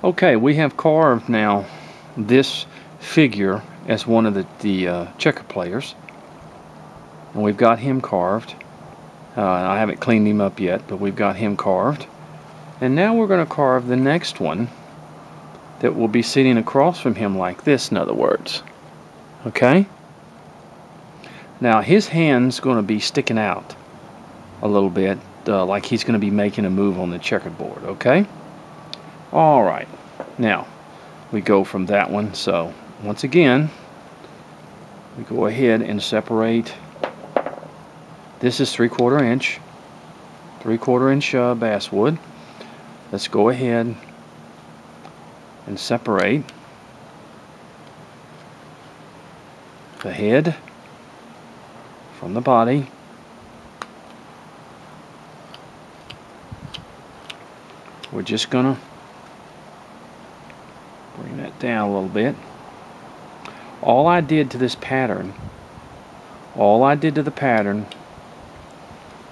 Okay, we have carved now this figure as one of the checker players, and we've got him carved. I haven't cleaned him up yet, but we've got him carved. And now we're going to carve the next one that will be sitting across from him like this, in other words. Okay? Now his hand's going to be sticking out a little bit, like he's going to be making a move on the checkerboard. Okay? Alright. Now, we go from that one. So, once again, we go ahead and separate. This is 3/4 inch. 3/4 inch basswood. Let's go ahead and separate the head from the body. We're just gonna bring that down a little bit. All I did to this pattern, all I did to the pattern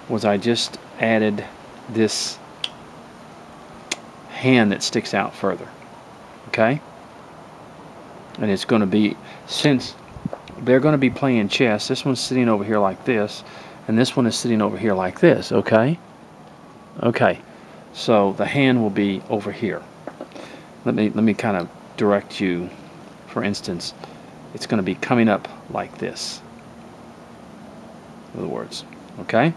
was I just added this hand that sticks out further. Okay? And it's going to be, since they're going to be playing chess, this one's sitting over here like this, and this one is sitting over here like this. Okay? Okay. So the hand will be over here. Let me kind of direct you. For instance, it's going to be coming up like this. In other words, okay?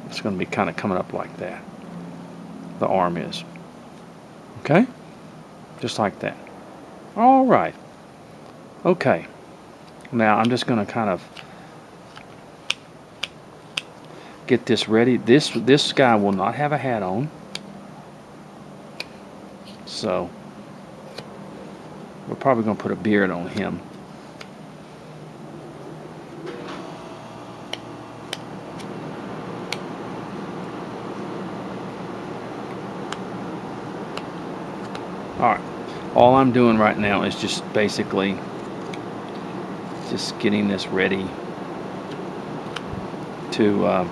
It's going to be kind of coming up like that. The arm is. Okay? Just like that. All right. Okay. Now I'm just going to kind of get this ready. This guy will not have a hat on. So we're probably going to put a beard on him. Alright, all I'm doing right now is just basically just getting this ready to,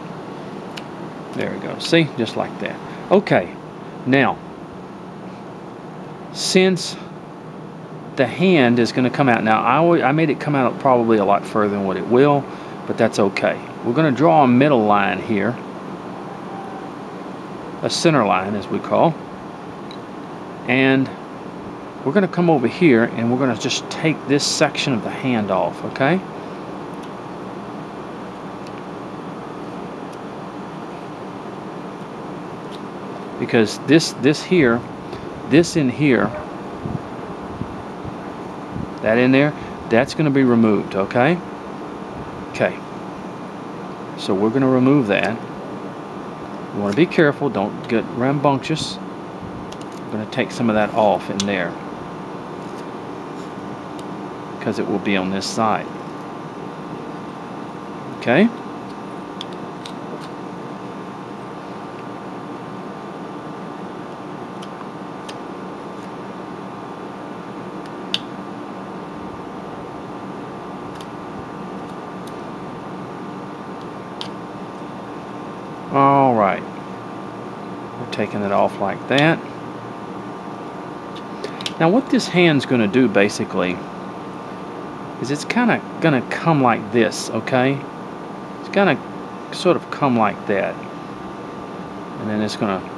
there we go, see, just like that. Okay, now, since the hand is going to come out, now I made it come out probably a lot further than what it will, but that's okay. We're going to draw a middle line here, a center line as we call, and we're going to come over here and we're going to just take this section of the hand off, okay? Because this in here, that in there, that's going to be removed, okay? Okay. So we're going to remove that. You want to be careful, don't get rambunctious. I'm going to take some of that off in there, because it will be on this side. Okay? All right. We're taking it off like that. Now what this hand's going to do basically is it's kind of going to come like this, okay? It's going to sort of come like that. And then it's going to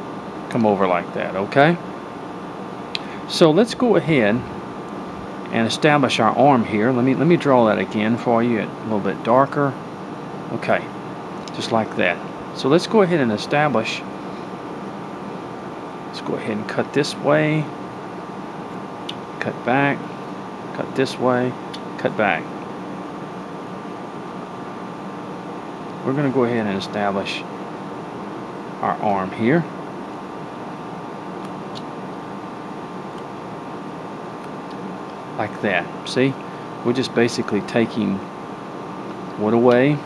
come over like that, okay? So let's go ahead and establish our arm here. Let me draw that again for you, a little bit darker. Okay, just like that. So let's go ahead and establish. Let's go ahead and cut this way, cut back, cut this way, cut back. We're going to go ahead and establish our arm here. Like that. See? We're just basically taking wood away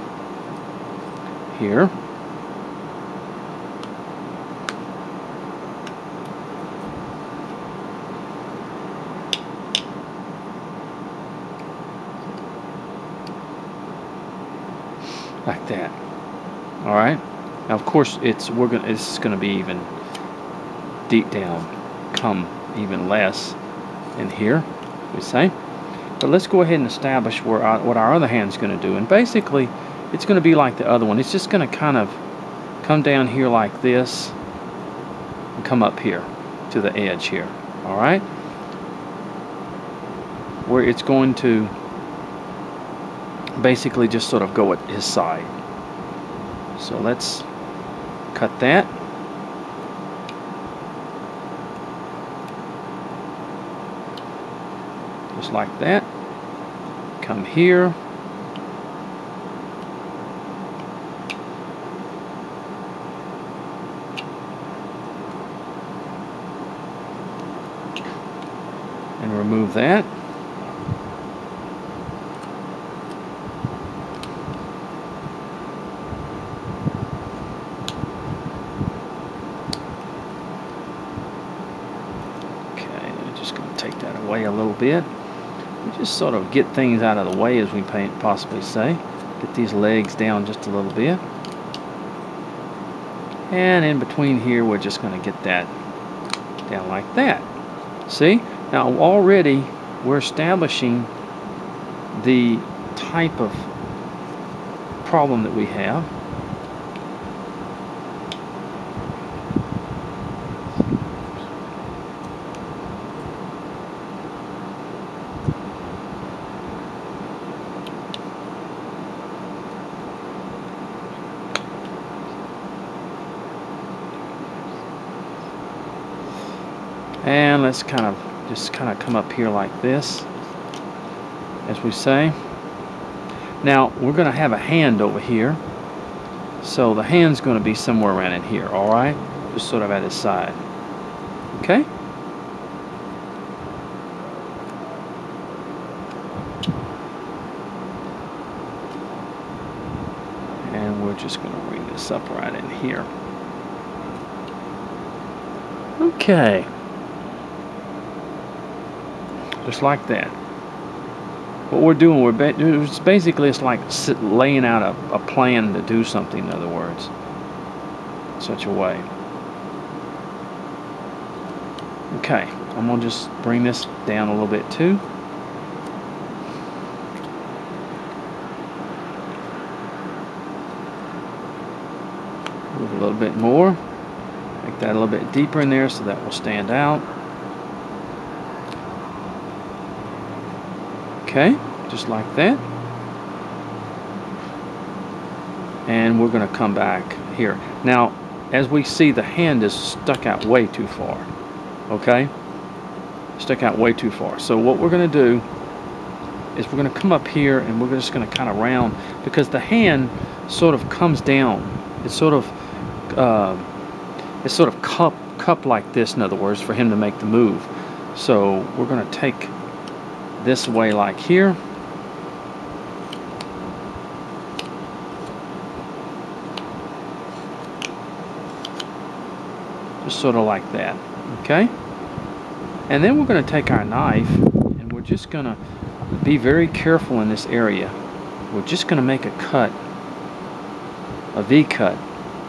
here. Like that. All right. Now, of course, it's going to be even deep down, come even less in here, we say. But let's go ahead and establish what our other hand's going to do. And basically, it's going to be like the other one. It's just going to kind of come down here like this and come up here to the edge here. All right? Where it's going to basically just sort of go at his side. So let's cut that. Just like that. Come here. And remove that. Take that away a little bit. We just sort of get things out of the way, as we possibly say. Get these legs down just a little bit. And in between here, we're just going to get that down like that. See? Now already we're establishing the type of problem that we have. And let's just kind of come up here like this, as we say. Now we're going to have a hand over here, so the hand's going to be somewhere around in here. All right, just sort of at his side. Okay. And we're just going to bring this up right in here. Okay. Just like that. What we're doing, it's basically, it's like laying out a plan to do something, in other words, such a way. Okay, I'm going to just bring this down a little bit too. Move a little bit more. Make that a little bit deeper in there so that will stand out. Okay, just like that. And we're going to come back here. Now, as we see, the hand is stuck out way too far. Okay? Stuck out way too far. So what we're going to do is we're going to come up here and we're just going to kind of round, because the hand sort of comes down. It's sort of cup like this, in other words, for him to make the move. So we're going to take this way like here. Just sort of like that. Okay? And then we're going to take our knife and we're just going to be very careful in this area. We're just going to make a cut, a V cut.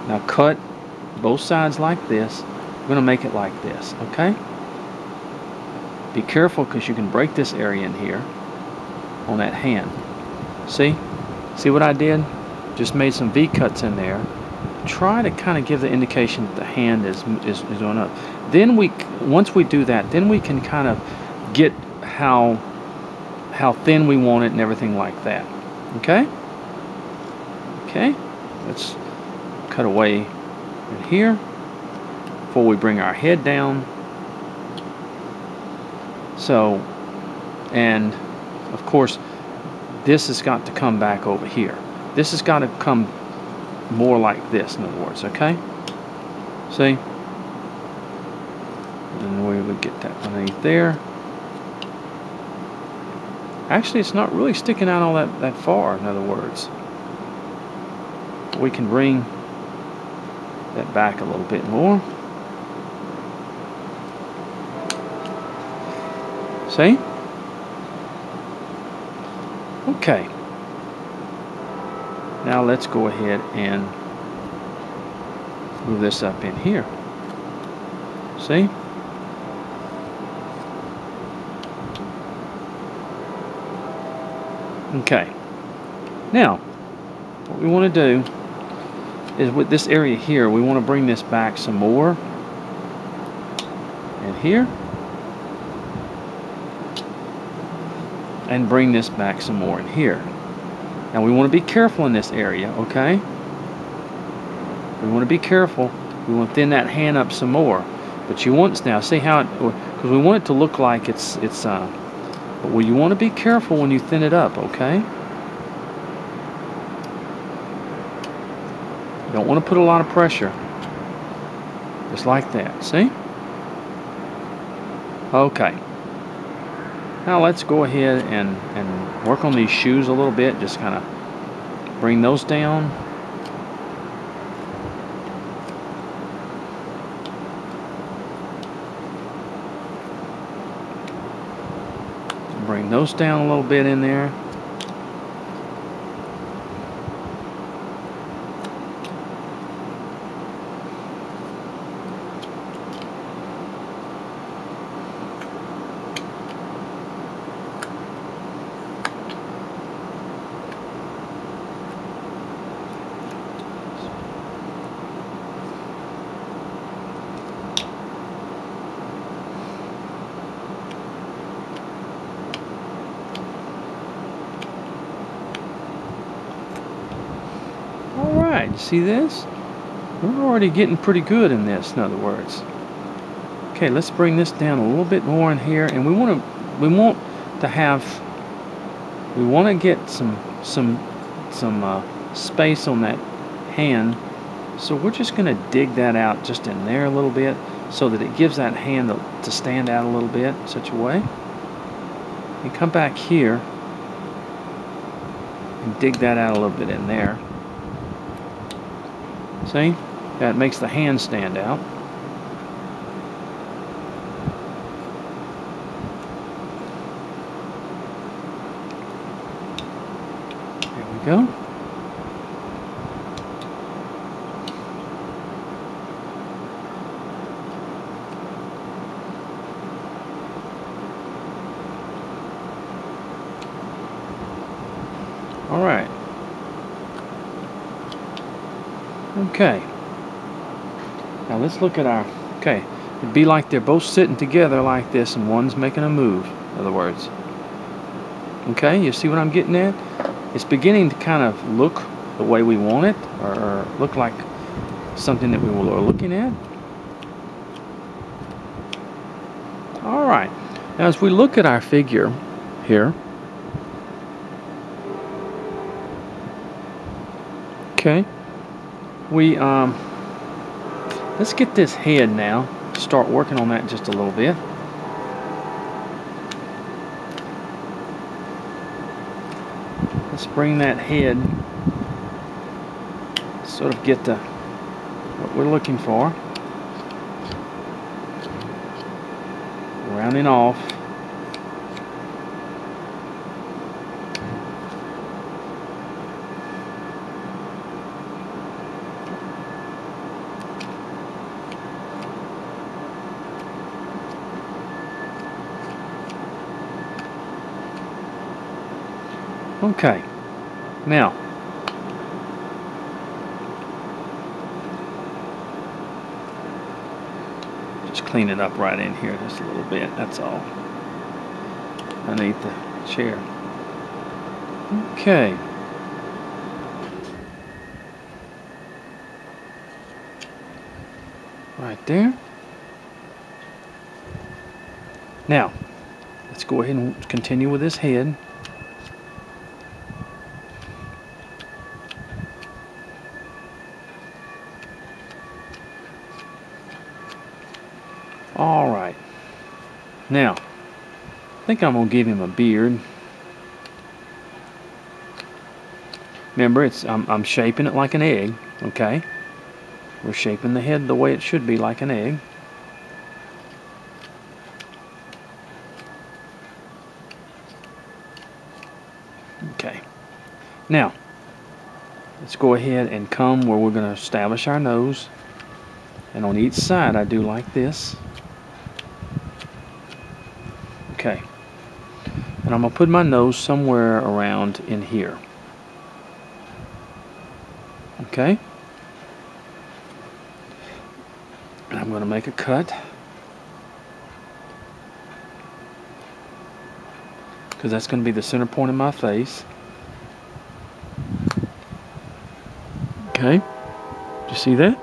Now cut both sides like this. We're going to make it like this. Okay? Be careful, because you can break this area in here on that hand. See? See what I did? Just made some V cuts in there. Try to kind of give the indication that the hand is going up. Then once we do that, then we can kind of get how thin we want it and everything like that. Okay? Okay? Let's cut away in here before we bring our head down. So, and of course, this has got to come back over here. This has got to come more like this, in other words, okay? See? And we would get that underneath there. Actually, it's not really sticking out all that far, in other words. We can bring that back a little bit more. See? Okay. Now let's go ahead and move this up in here. See? Okay. Now, what we want to do is with this area here, we want to bring this back some more. And here. And bring this back some more in here. Now we want to be careful in this area, okay? We want to be careful. We want to thin that hand up some more. But you want, now see how it, because we want it to look like but you want to be careful when you thin it up, okay? You don't want to put a lot of pressure. Just like that, see? Okay. Now let's go ahead and work on these shoes a little bit. Just kind of bring those down. Bring those down a little bit in there. Alright, you see this? We're already getting pretty good in this, in other words. Okay, let's bring this down a little bit more in here, and we want to get some space on that hand. So we're just going to dig that out just in there a little bit, so that it gives that hand to stand out a little bit in such a way. And come back here and dig that out a little bit in there. See? That makes the hand stand out. There we go. All right. Okay. Now let's look at our, okay, it'd be like they're both sitting together like this and one's making a move, in other words. Okay, you see what I'm getting at? It's beginning to kind of look the way we want it, or look like something that we are looking at. Alright, now as we look at our figure here, okay, let's get this head now. Start working on that just a little bit. Let's bring that head, sort of get what we're looking for. Rounding off. Okay, now just clean it up right in here just a little bit, that's all, underneath the chair. Okay. Right there. Now, let's go ahead and continue with this head. Alright, now I think I'm going to give him a beard. Remember, I'm shaping it like an egg, okay? We're shaping the head the way it should be, like an egg. Okay, now let's go ahead and come where we're going to establish our nose. And on each side I do like this. Okay, And I'm going to put my nose somewhere around in here. Okay? And I'm going to make a cut. Because that's going to be the center point of my face. Okay? Do you see that?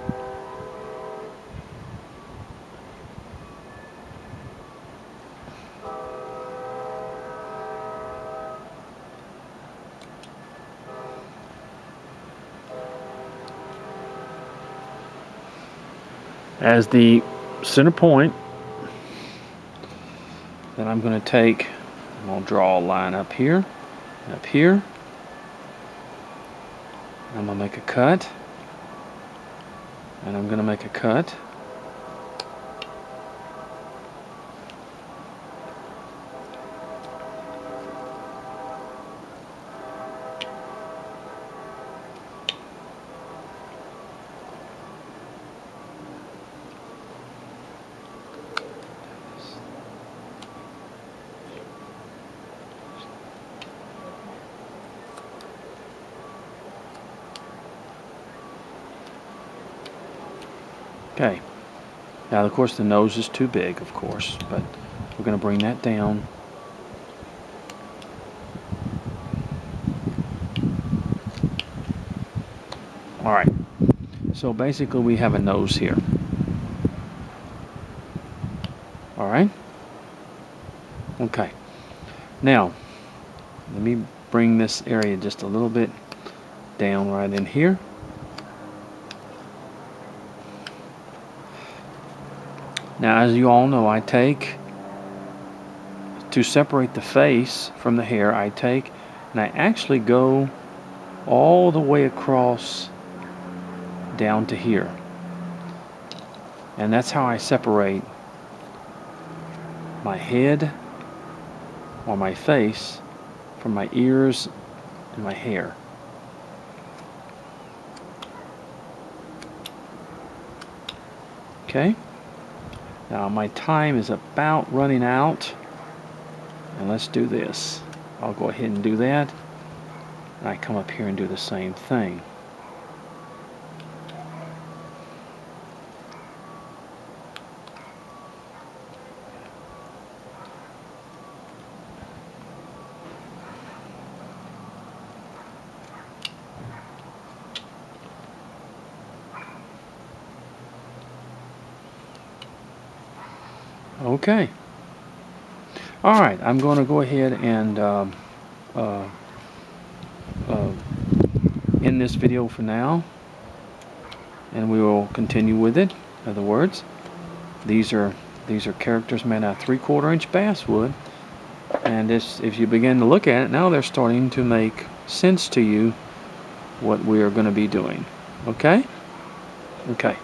As the center point, then I'm going to draw a line up here, and up here. I'm going to make a cut, and I'm going to make a cut. Okay, now of course the nose is too big, of course, but we're going to bring that down. Alright, so basically we have a nose here. Alright? Okay, now let me bring this area just a little bit down right in here. Now, as you all know, to separate the face from the hair, I take and I actually go all the way across down to here. And that's how I separate my head or my face from my ears and my hair. Okay? Now my time is about running out, and let's do this. I'll go ahead and do that, and I come up here and do the same thing. Okay. Alright, I'm going to go ahead and end this video for now, and we will continue with it. In other words, these are characters made out of 3/4 inch basswood, and if you begin to look at it now, they're starting to make sense to you what we are going to be doing. Okay? Okay.